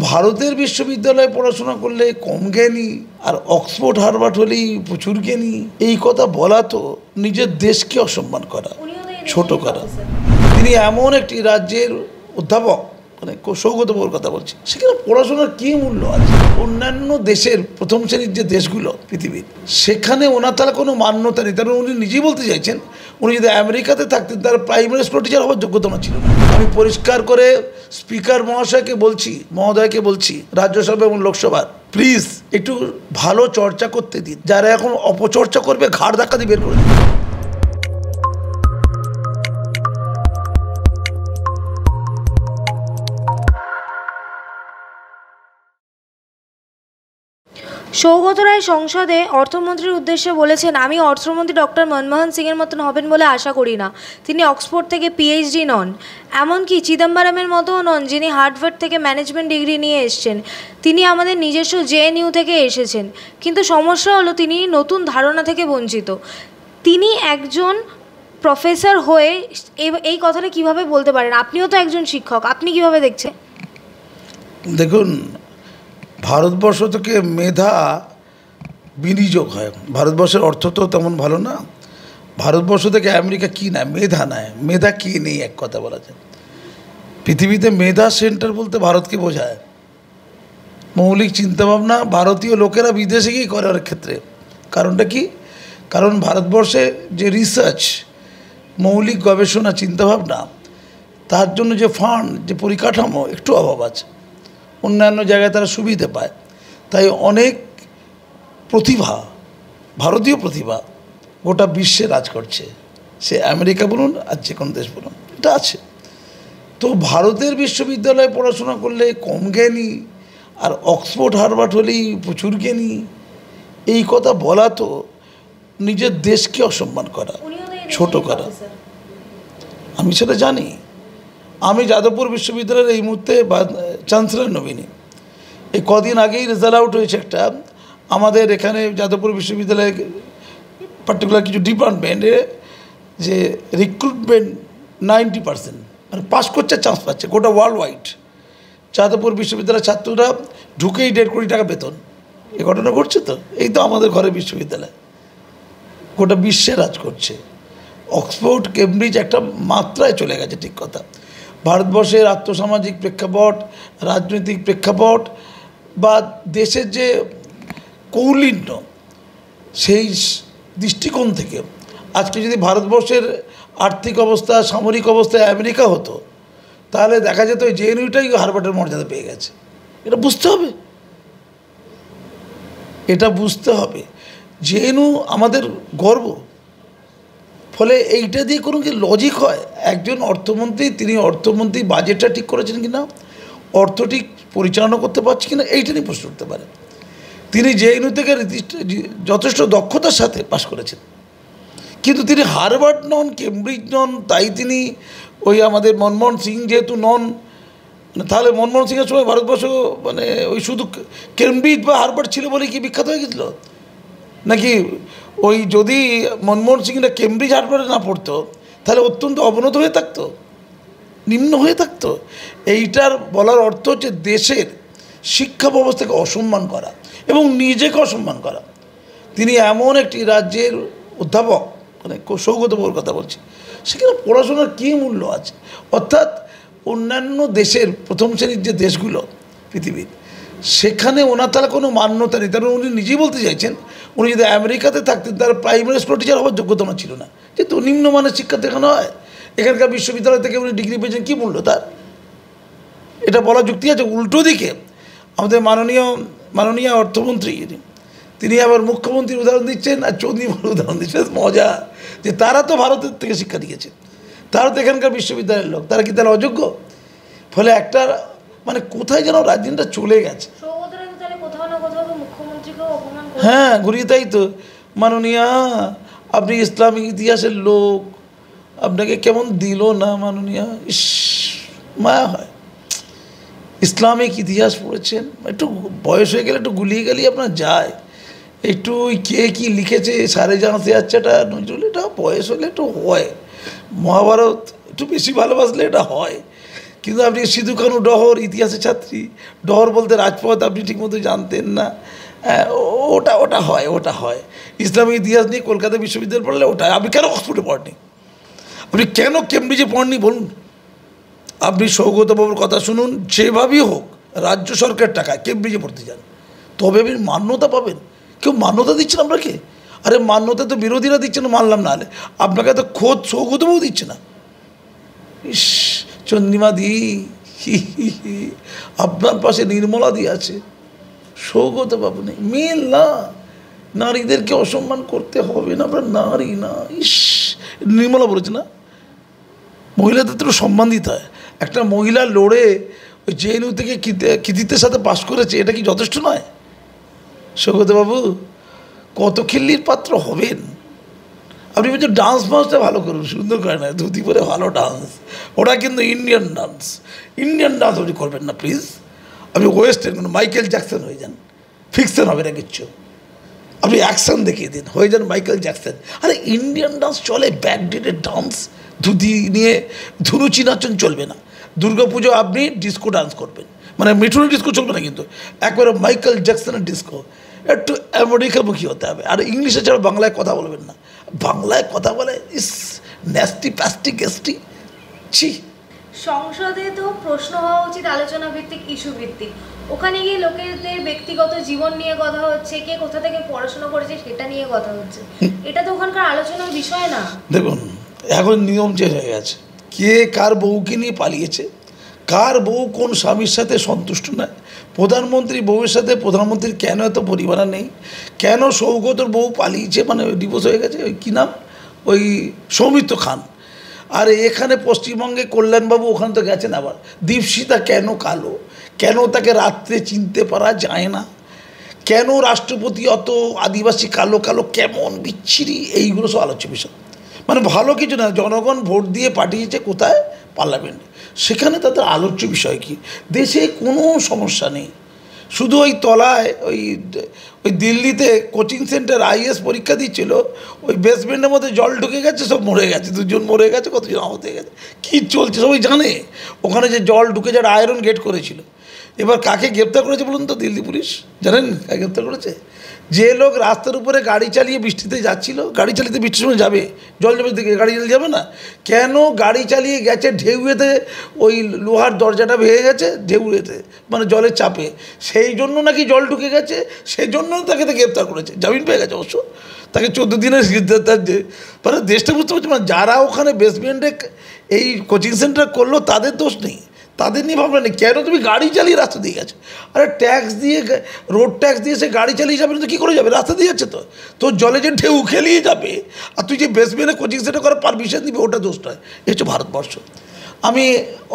ভারতের বিশ্ববিদ্যালয়ে পড়াশোনা করলে কম জ্ঞানী আর অক্সফোর্ড হার্ভার্ড হলেই প্রচুর জ্ঞানী, এই কথা বলা তো নিজের দেশকে অসম্মান করা, ছোট করা। তিনি এমন একটি রাজ্যের অধ্যাপক, মানে সৌগতবাবুর কথা বলছি, সেখানে পড়াশোনার কী মূল্য আছে? অন্যান্য দেশের প্রথম শ্রেণীর যে দেশগুলো পৃথিবীর, সেখানে ওনার তাহলে কোনো মান্যতা নেই। তার উনি নিজেই বলতে চাইছেন উনি যদি আমেরিকাতে থাকতেন তার প্রাইমারি স্কুল টিচার হওয়ার যোগ্যতা আমার ছিল না। আমি পরিষ্কার করে স্পিকার মহোদয়কে বলছি রাজ্যসভা এবং লোকসভার, প্লিজ একটু ভালো চর্চা করতে দিন। যারা এখন অপচর্চা করবে ঘাড় ধাক্কা দিয়ে বের করে দিন। সৌগত রায় সংসদে অর্থমন্ত্রীর উদ্দেশ্যে বলেছেন, আমি অর্থমন্ত্রী ডক্টর মনমোহন সিংয়ের মতন হবেন বলে আশা করি না। তিনি অক্সফোর্ড থেকে পিএইচডি নন, এমনকি চিদম্বরমের মতোও নন যিনি হার্ভার্ড থেকে ম্যানেজমেন্ট ডিগ্রি নিয়ে এসেছেন। তিনি আমাদের নিজস্ব জেএনইউ থেকে এসেছেন। কিন্তু সমস্যা হলো তিনি নতুন ধারণা থেকে বঞ্চিত। তিনি একজন প্রফেসর হয়ে এই কথাটা কিভাবে বলতে পারেন? আপনিও তো একজন শিক্ষক, আপনি কিভাবে দেখছেন? দেখুন, ভারতবর্ষ থেকে মেধা বিনিয়োগ হয়। ভারতবর্ষের অর্থ তো তেমন ভালো না। ভারতবর্ষ থেকে আমেরিকা কী নেয়? মেধা নেয়। মেধা কী নেই এক কথা বলা যায়। পৃথিবীতে মেধা সেন্টার বলতে ভারতকে বোঝায়। মৌলিক চিন্তাভাবনা ভারতীয় লোকেরা বিদেশে গিয়ে করে অনেক ক্ষেত্রে। কারণটা কি? কারণ ভারতবর্ষে যে রিসার্চ, মৌলিক গবেষণা, চিন্তাভাবনা, তার জন্য যে ফান্ড, যে পরিকাঠামো একটু অভাব আছে। অন্যান্য জায়গায় তারা সুবিধে পায়। তাই অনেক প্রতিভা, ভারতীয় প্রতিভা গোটা বিশ্বে রাজ করছে। সে আমেরিকা বলুন আর যে কোনো দেশ বলুন, এটা আছে। তো ভারতের বিশ্ববিদ্যালয়ে পড়াশোনা করলে কম জ্ঞানী আর অক্সফোর্ড হার্ভার্ড হলেই প্রচুর জ্ঞানী, এই কথা বলা তো নিজের দেশকে অসম্মান করা, ছোট করা। আমি সেটা জানি। আমি যাদবপুর বিশ্ববিদ্যালয়ের এই মুহূর্তে চ্যান্সেলর নমিনি। এই কদিন আগেই রেজাল্ট আউট হয়েছে একটা, আমাদের এখানে যাদবপুর বিশ্ববিদ্যালয়ে পার্টিকুলার কিছু ডিপার্টমেন্টে যে রিক্রুটমেন্ট 90%, মানে পাস করছে, চান্স পাচ্ছে গোটা ওয়ার্ল্ড ওয়াইড। যাদবপুর বিশ্ববিদ্যালয়ের ছাত্ররা ঢুকেই 1.5 কোটি টাকা বেতন। এই ঘটনা ঘটছে তো, এই তো আমাদের ঘরের বিশ্ববিদ্যালয় গোটা বিশ্বে রাজ করছে। অক্সফোর্ড, কেমব্রিজ একটা মাত্রায় চলে গেছে, ঠিক কথা। ভারতবর্ষের আর্থসামাজিক প্রেক্ষাপট, রাজনৈতিক প্রেক্ষাপট বা দেশের যে কৌলিন্য, সেই দৃষ্টিকোণ থেকে আজকে যদি ভারতবর্ষের আর্থিক অবস্থা, সামরিক অবস্থায় আমেরিকা হতো, তাহলে দেখা যেত ওই জেএনইউটাই হার্ভার্ডের মর্যাদা পেয়ে গেছে। এটা বুঝতে হবে, এটা বুঝতে হবে। জেএনইউ আমাদের গর্ব। ফলে এইটা দিয়ে কোনো কি লজিক হয়? একজন অর্থমন্ত্রী, তিনি অর্থমন্ত্রী বাজেটটা ঠিক করেছেন কি না, অর্থ ঠিক পরিচালনা করতে পারছে কি না, এইটা নিয়ে প্রশ্ন উঠতে পারে। তিনি জেএনইউ থেকে যথেষ্ট দক্ষতার সাথে পাশ করেছেন, কিন্তু তিনি হার্ভার্ড নন, কেমব্রিজ নন। তাই তিনি ওই আমাদের মনমোহন সিং যেহেতু নন, তাহলে মনমোহন সিংয়ের সময় ভারতবর্ষ মানে ওই শুধু কেমব্রিজ বা হার্ভার্ড ছিল বলে কি বিখ্যাত হয়ে গেছিল? নাকি ওই যদি মনমোহন সিংরা কেমব্রিজ হার্ভার্ডে না পড়তো তাহলে অত্যন্ত অবনত হয়ে থাকতো, নিম্ন হয়ে থাকতো? এইটার বলার অর্থ হচ্ছে দেশের শিক্ষা ব্যবস্থাকে অসম্মান করা এবং নিজেকে অসম্মান করা। তিনি এমন একটি রাজ্যের অধ্যাপক, মানে সৌগতবাবুর কথা বলছি, সেখানে পড়াশোনার কী মূল্য আছে? অর্থাৎ অন্যান্য দেশের প্রথম শ্রেণীর যে দেশগুলো পৃথিবীর, সেখানে ওনার তাহলে কোনো মান্যতা নেই। তার উনি নিজেই বলতে চাইছেন উনি যদি আমেরিকাতে থাকতেন তার প্রাইমারি স্কুল টিচার হওয়ার যোগ্যতা আমার ছিল না। যেহেতু নিম্নমানের শিক্ষা দেখানো হয়, এখানকার বিশ্ববিদ্যালয় থেকে উনি ডিগ্রি পেয়েছেন, কী মূল্য তার? এটা বলা যুক্তি আছে। উল্টো দিকে আমাদের মাননীয় অর্থমন্ত্রী, তিনি আবার মুখ্যমন্ত্রীর উদাহরণ দিচ্ছেন আর চন্দ্রিমার উদাহরণ দিচ্ছেন। মজা যে তারা তো ভারতের থেকে শিক্ষা দিয়েছে, তারা তো এখানকার বিশ্ববিদ্যালয়ের লোক, তারা কি তারা অযোগ্য? ফলে একটা মানে কোথায় যেন রাজনীতিটা চলে গেছে। হ্যাঁ, ঘুরিয়ে তাই তো। মাননীয়া, আপনি ইসলামিক ইতিহাসের লোক, আপনাকে কেমন দিল না মাননীয়া? ইস, মায়া হয়। ইসলামিক ইতিহাস পড়েছেন, একটু বয়স হয়ে গেলে একটু গুলিয়ে গেলেই আপনার যায়। একটু কে কী লিখেছে, সারে জানতে যাচ্ছে, এটা নজরুল, এটা বয়স হলে একটু হয়। মহাভারত একটু বেশি ভালোবাসলে এটা হয়। কিন্তু আপনি সিধু কানু ডহর ইতিহাসের ছাত্রী, ডহর বলতে রাজপথ আপনি ঠিকমতো জানতেন না। ওটা হয় ইসলামিক ইতিহাস নিয়ে কলকাতা বিশ্ববিদ্যালয় পড়লে ওটা। আপনি কেন অক্সফোর্ডে পড়েননি? আপনি কেন কেমব্রিজে পড়েননি বলুন? আপনি সৌগতবাবুর কথা শুনুন, যেভাবেই হোক রাজ্য সরকার টাকায় কেমব্রিজে পড়তে যান, তবে আপনি মান্যতা পাবেন। কেউ মান্যতা দিচ্ছেন আপনাকে? আরে মান্যতা তো বিরোধীরা দিচ্ছে না, মানলাম না, হলে আপনাকে তো খোদ সৌগতবাবু দিচ্ছে না। ইস, চন্দ্রিমা দি, আপনার পাশে নির্মলা দি আছে, সৌগতবাবু নেই। মেল না, নারীদেরকে অসম্মান করতে হবে না, আমরা নারী না। ইস, নির্মলা বলেছে না, মহিলাদের তো সম্মান দিতে হয়। একটা মহিলা লড়ে ওই জেএনইউ থেকে কৃতিত্বের সাথে পাশ করেছে, এটা কি যথেষ্ট নয়? সৌগতবাবু কত খিল্লির পাত্র হবেন আপনি? বলছেন ডান্স ফান্সটা ভালো করুন, সুন্দর করে না, ধুতি পরে ভালো ডান্স, ওটা কিন্তু ইন্ডিয়ান ডান্স আপনি করবেন না প্লিজ। আপনি ওয়েস্টার্ন মাইকেল জ্যাকসন হয়ে যান, ফিকশন হবে না কিচ্ছু। আপনি অ্যাকশন দেখিয়ে দিন, হয়ে যান মাইকেল জ্যাকসন। আরে ইন্ডিয়ান ডান্স চলে, ব্যাকডেটেড ডান্স, ধুতি নিয়ে ধুনুচি নাচন চলবে না। দুর্গাপুজো আপনি ডিস্কো ডান্স করবেন, মানে মিঠুনের ডিস্কো চলবে না, কিন্তু একবারে মাইকেল জ্যাকসনের ডিস্কো। একটু আমেরিকামুখী হতে হবে। আর ইংলিশে ছাড়া বাংলায় কথা বলবেন না। বাংলায় কথা বলে ইস ন্যাস্টি প্যাস্টি গেস্টি, ছি। সংসদে তো প্রশ্ন হওয়া উচিত আলোচনা ভিত্তিক, ইস্যু ভিত্তিক। ওখানে গিয়ে লোকেদের ব্যক্তিগত জীবন নিয়ে কথা হচ্ছে, কে কোথা থেকে পড়াশোনা করেছে সেটা নিয়ে কথা হচ্ছে। এটা তো ওখানকার আলোচনার বিষয় না। দেখুন, এখন নিয়ম চেঞ্জ হয়ে গেছে। কে কার বউকে নিয়ে পালিয়েছে, কার বউ কোন স্বামীর সাথে সন্তুষ্ট নয়, প্রধানমন্ত্রী বউয়ের সাথে প্রধানমন্ত্রীর কেন এত পরিবার নেই, কেন সৌগতর বউ পালিয়েছে, মানে ডিভোর্স হয়ে গেছে, ওই কী নাম, ওই সৌমিত্র খান। আর এখানে পশ্চিমবঙ্গে কল্যাণবাবু ওখানে তো গেছেন। আবার দীপশিতা কেন কালো, কেন তাকে রাত্রে চিনতে পারা যায় না, কেন রাষ্ট্রপতি অত আদিবাসী কালো কালো, কেমন বিচ্ছিরি, এইগুলো সব আলোচ্য বিষয়। মানে ভালো কিছু না, জনগণ ভোট দিয়ে পাঠিয়েছে কোথায়, পার্লামেন্টে, সেখানে তাদের আলোচ্য বিষয় কি? দেশে কোনো সমস্যা নেই, শুধু ওই তলায় ওই দিল্লিতে কোচিং সেন্টার আইএস পরীক্ষা দিচ্ছিল, ওই বেসমেন্টের মধ্যে জল ঢুকে গেছে, সব মরে গেছে, 2 জন মরে গেছে, কতজন আহত হয়ে গেছে, কী চলছে সবাই জানে। ওখানে যে জল ঢুকে যারা আয়রন গেট করেছিল, এবার কাকে গ্রেপ্তার করেছে বলুন তো দিল্লি পুলিশ? জানেন কাকে গ্রেপ্তার করেছে? যে লোক রাস্তার উপরে গাড়ি চালিয়ে বৃষ্টিতে যাচ্ছিল, গাড়ি চালিয়ে বৃষ্টির সময় যাবে, জল যাবে, গাড়ি চালিয়ে যাবে না কেন? গাড়ি চালিয়ে গেছে ঢেউয়েতে, ওই লোহার দরজাটা ভেঙে গেছে ঢেউয়েতে, মানে জলের চাপে, সেই জন্য নাকি জল ঢুকে গেছে, সেই জন্য তাকে তো গ্রেপ্তার করেছে, জামিন পেয়ে গেছে অবশ্য, তাকে 14 দিনের মানে দেশটা বুঝতে পারছি। মানে যারা ওখানে বেসমেন্টে এই কোচিং সেন্টার করলো তাদের দোষ নেই, তাদের নিয়ে ভাবনা নেই। কেন তুমি গাড়ি চালিয়ে রাস্তা দিয়ে গেছো? আরে ট্যাক্স দিয়ে, রোড ট্যাক্স দিয়ে সে গাড়ি চালিয়ে যাবে না তো কী করে যাবে? রাস্তা দিয়ে যাচ্ছে তো, তোর জলে যে ঢেউ খেলিয়ে যাবে, আর তুই যে বেসমেন্টে কোচিং সেন্টার করার পারমিশন দিবে, ওটা দোষ নয়। এই হচ্ছে ভারতবর্ষ। আমি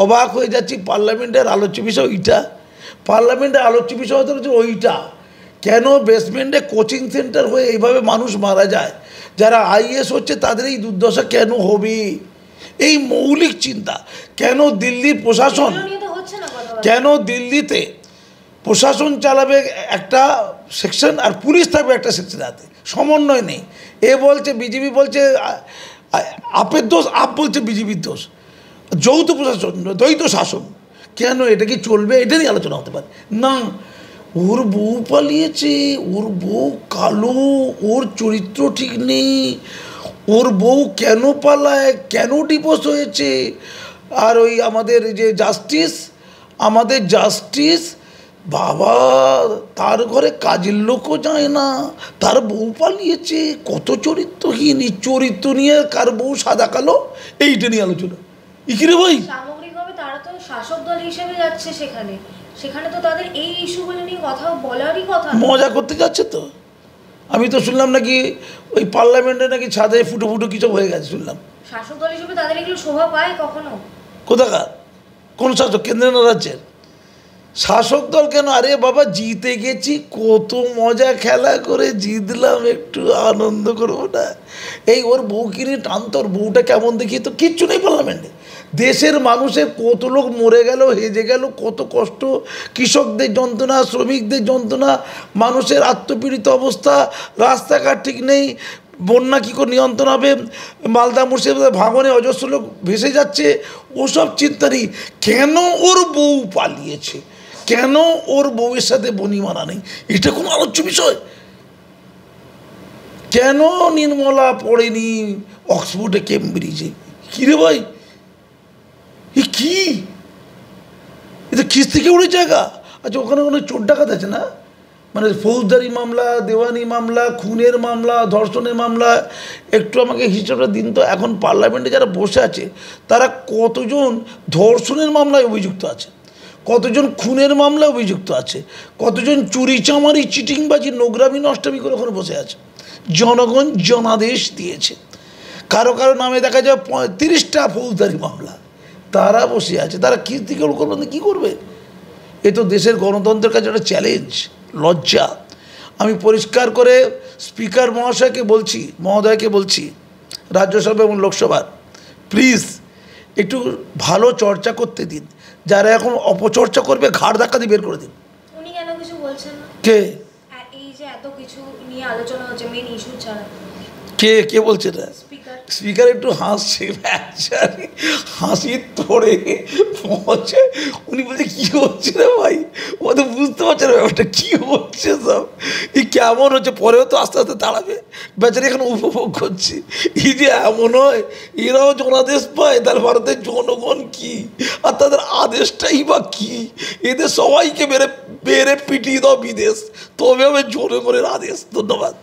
অবাক হয়ে যাচ্ছি, পার্লামেন্টের আলোচ্য বিষয় ওইটা, পার্লামেন্টের আলোচ্য বিষয় হচ্ছে ওইটা। কেন বেসমেন্টে কোচিং সেন্টার হয়ে এইভাবে মানুষ মারা যায়? যারা আইএস হচ্ছে তাদের এই দুর্দশা কেন হবে? এই মৌলিক চিন্তা। কেন দিল্লির প্রশাসন, কেন দিল্লিতে প্রশাসন চালাবে একটা সেকশন আর পুলিশ থাকবে একটা সেকশন, হাতে সমন্বয় নেই। এ বলছে বিজেপি বলছে আপের দোষ, আপ বলছে বিজেপির দোষ, যৌথ প্রশাসন, দ্বৈত শাসন। কেন এটা কি চলবে? এটা নিয়ে আলোচনা হতে পারে না। ওর বউ পালিয়েছে, ওর বউ কালো, ওর চরিত্র ঠিক নেই, ওর বউ কেন পালায়, কেন ডিভোর্স হয়েছে। আর ওই আমাদের যে জাস্টিস বাবা, তার ঘরে কাজের লোকও যায় না, তার বউ পালিয়েছে, কত চরিত্রহীন। চরিত্র নিয়ে কার বউ সাদা কালো, এইটা নিয়ে আলোচনা। ইকিরে ভাই, সামগ্রিকভাবে তারা তো শাসক দল হিসেবে যাচ্ছে, সেখানে তো তাদের এই ইস্যুগুলো নিয়ে কথা বলারই কথা। মজা করতে যাচ্ছে তো। আমি তো শুনলাম নাকি ওই পার্লামেন্টে নাকি ছাদে ফুটো ফুটো কিছু হয়ে গেছে শুনলাম। শাসক দল হিসেবে তাদের এগুলো শোভা পায় কখনো? কোথাকার কোন শাসক, কেন্দ্রের না রাজ্যের? শাসক দল কেন? আরে বাবা, জিতে গেছি, কত মজা, খেলা করে জিতলাম, একটু আনন্দ করবো না? এই ওর বউকে নিয়ে টানতো, ওর বউটা কেমন দেখি, তো কিচ্ছু নেই পার্লামেন্টে। দেশের মানুষের কত লোক মরে গেল, হেজে গেল, কত কষ্ট, কৃষকদের যন্ত্রণা, শ্রমিকদের যন্ত্রণা, মানুষের আত্মপীড়িত অবস্থা, রাস্তাঘাট ঠিক নেই, বন্যা কী করে নিয়ন্ত্রণ হবে, মালদা মুর্শিদাবাদ ভাঙনে অজস্র লোক ভেসে যাচ্ছে, ওসব চিন্তা নেই। কেন ওর বউ পালিয়েছে, কেন ওর বউয়ের সাথে বনিমানা নেই, এটা কোনো আলোচ্য বিষয়? কেন নির্মলা পড়েনি অক্সফোর্ডে কেমব্রিজে? কী রে ভাই, এ কী? এটা খিস্তি কেউড়ি জায়গা। আচ্ছা, ওখানে অনেক চোর ডাকাত আছে না, মানে ফৌজদারি মামলা, দেওয়ানি মামলা, খুনের মামলা, ধর্ষণের মামলা, একটু আমাকে হিসাবটা দিন তো। এখন পার্লামেন্টে যারা বসে আছে তারা কতজন ধর্ষণের মামলায় অভিযুক্ত আছে, কতজন খুনের মামলায় অভিযুক্ত আছে, কতজন চুরি চামারি চিটিংবাজি নোংরামি নষ্টামি করে ওখানে বসে আছে। জনগণ জনাদেশ দিয়েছে, কারো কারো নামে দেখা যায় 35টা ফৌজদারি মামলা, তারা বসে আছে। তারা কীর্তি কেউ করবেন, কী করবে? এ তো দেশের গণতন্ত্রের কাছে একটা চ্যালেঞ্জ, লজ্জা। আমি পরিষ্কার করে স্পিকার মহোদয়কে বলছি, রাজ্যসভা এবং লোকসভার, প্লিজ একটু ভালো চর্চা করতে দিন। যারা এখন অপচর্চা করবে ঘাড় ধাক্কা দিয়ে বের করে দিন। উনি কেন কিছু বলছেন না? কে? এই যে এত কিছু নিয়ে আলোচনা হচ্ছে মেন ইস্যু ছাড়া, কে বলছে না? স্পিকার একটু হাসছে, হাসির তোড়ে পৌঁছে উনি বলছে কী হচ্ছে রে ভাই, ও তো বুঝতে পারছে না ব্যাপারটা কী হচ্ছে, সব এই কেমন হচ্ছে। পরেও তো আস্তে আস্তে দাঁড়াবে, বেচারি এখন উপভোগ করছে। এই যে এমন হয় এরাও জনাদেশ পায়, তাহলে ভারতের জনগণ কী, আর তাদের আদেশটাই বা কী? এদের সবাইকে মেরে পিটিয়ে দাও বিদেশ, তবে হবে জনগণের আদেশ। ধন্যবাদ।